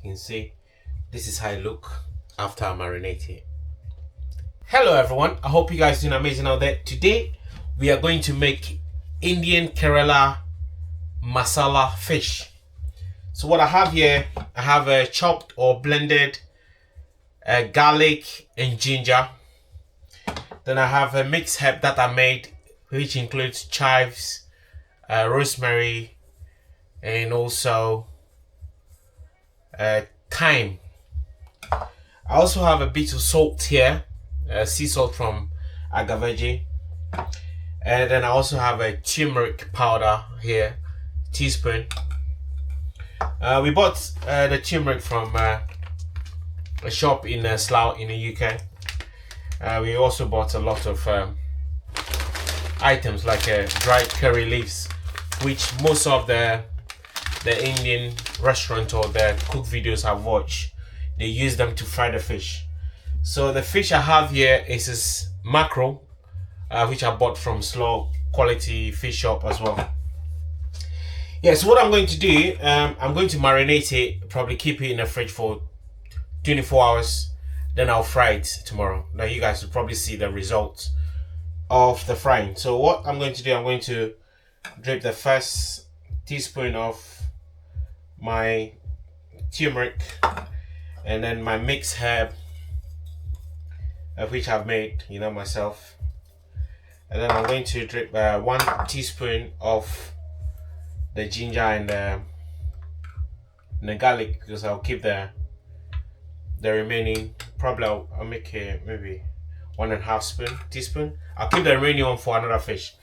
You can see this is how it look after I marinate it. Hello everyone, I hope you guys doing amazing out there. Today we are going to make Indian Kerala masala fish. So what I have here, I have a chopped or blended garlic and ginger. Then I have a mixed herb that I made, which includes chives, rosemary, and also thyme. I also have a bit of salt here, sea salt from Agaveji, and then I also have a turmeric powder here, teaspoon. We bought the turmeric from a shop in Slough in the UK. We also bought a lot of items like dried curry leaves, which most of the Indian restaurant or the cook videos I've watched, they use them to fry the fish. So the fish I have here is this mackerel, which I bought from Slough quality fish shop as well. Yeah, so what I'm going to do, I'm going to marinate it, probably keep it in the fridge for 24 hours, then I'll fry it tomorrow. Now you guys will probably see the results of the frying. So what I'm going to do, I'm going to drip the first teaspoon of my turmeric and then my mixed herb, which I've made, myself. And then I'm going to drip 1 teaspoon of the ginger and the garlic, because I'll keep the remaining. Probably I'll make maybe 1.5 teaspoon. I'll keep the remaining one for another fish,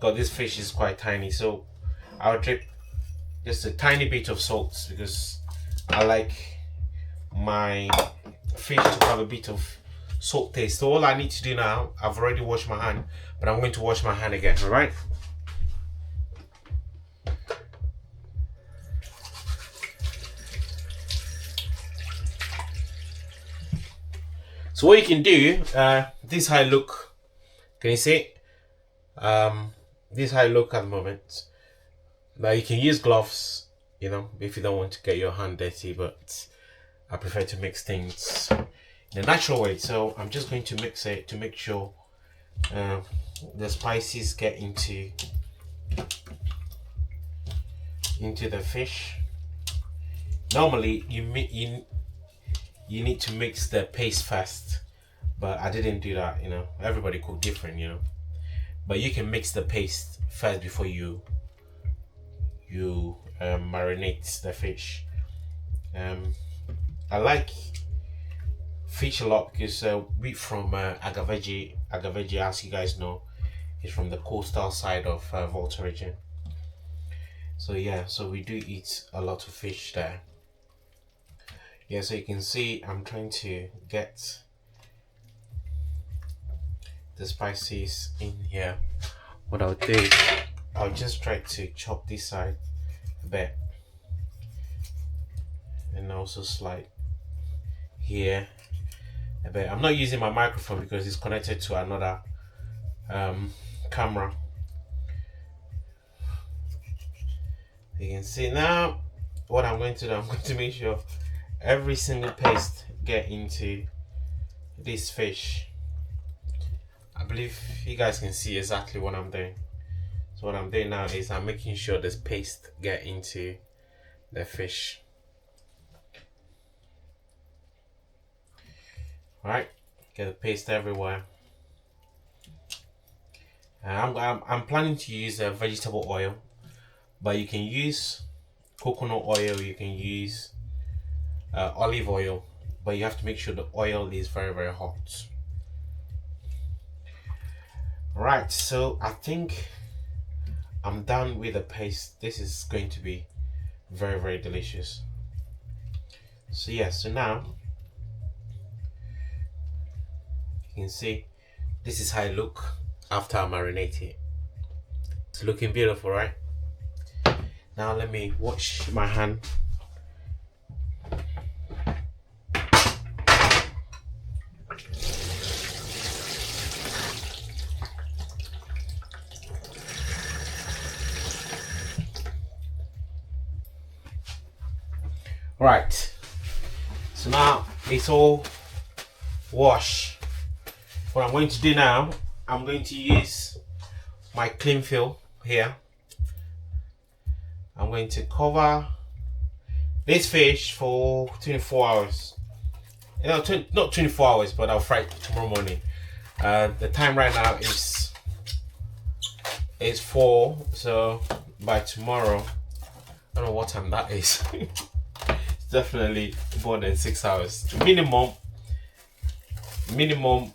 because this fish is quite tiny. So I'll drip just a tiny bit of salt, because I like my fish to have a bit of salt taste. So all I need to do now, I've already washed my hand, but I'm going to wash my hand again. All right. So what you can do, this is how I look. Can you see? This is how I look at the moment. Now you can use gloves, if you don't want to get your hand dirty, but I prefer to mix things in a natural way. So I'm just going to mix it to make sure the spices get into the fish. Normally you need to mix the paste first, but I didn't do that. Everybody cook different, but you can mix the paste first before you marinate the fish. I like fish a lot because we from Agaveji, as you guys know, is from the coastal side of Volta region. So yeah, so we do eat a lot of fish there. Yeah, so you can see I'm trying to get the spices in here. What I'll do, I'll just try to chop this side a bit, and also slide here a bit. I'm not using my microphone because it's connected to another camera. You can see now what I'm going to do. I'm going to make sure every single paste get into this fish. I believe you guys can see exactly what I'm doing. So what I'm doing now is I'm making sure this paste get into the fish. Right, get the paste everywhere. I'm planning to use a vegetable oil, but you can use coconut oil, you can use olive oil, but you have to make sure the oil is very, very hot. Right, so I think I'm done with the paste. This is going to be very, very delicious. So yeah, so now you can see this is how I look after I marinate it. It's looking beautiful, right? Now let me wash my hand. Right, So now it's all washed. What I'm going to do now, I'm going to use my cling film here. I'm going to cover this fish for 24 hours. You know, not 24 hours, but I'll fry it tomorrow morning. The time right now is 4, so by tomorrow, I don't know what time that is. It's definitely more than 6 hours. Minimum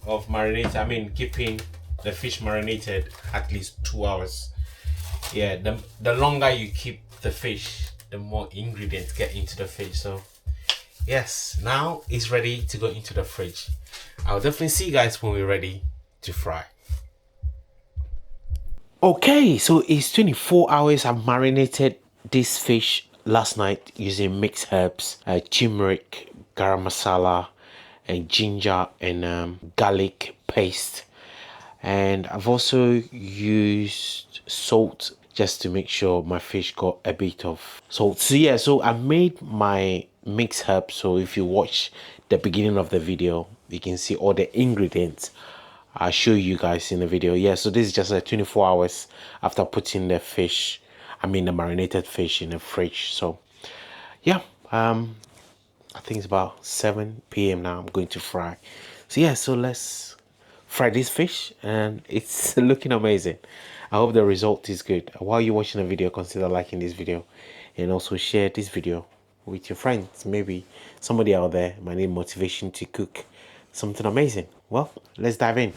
of marinate. I mean, keeping the fish marinated at least 2 hours. Yeah, the longer you keep the fish, the more ingredients get into the fish. So yes, now it's ready to go into the fridge. I'll definitely see you guys when we're ready to fry. Okay, so it's 24 hours. I've marinated this fish last night using mixed herbs, turmeric, garam masala, and ginger and garlic paste. And I've also used salt just to make sure my fish got a bit of salt. So yeah, so I made my mixed herbs. So if you watch the beginning of the video, you can see all the ingredients I'll show you guys in the video. Yeah, so this is just like 24 hours after putting the fish, I mean the marinated fish, in the fridge. So yeah, I think it's about 7 p.m. now. I'm going to fry. So yeah, so let's fry this fish, and it's looking amazing. I hope the result is good. While you're watching the video, consider liking this video and also share this video with your friends. Maybe somebody out there might need motivation to cook something amazing. Well, let's dive in.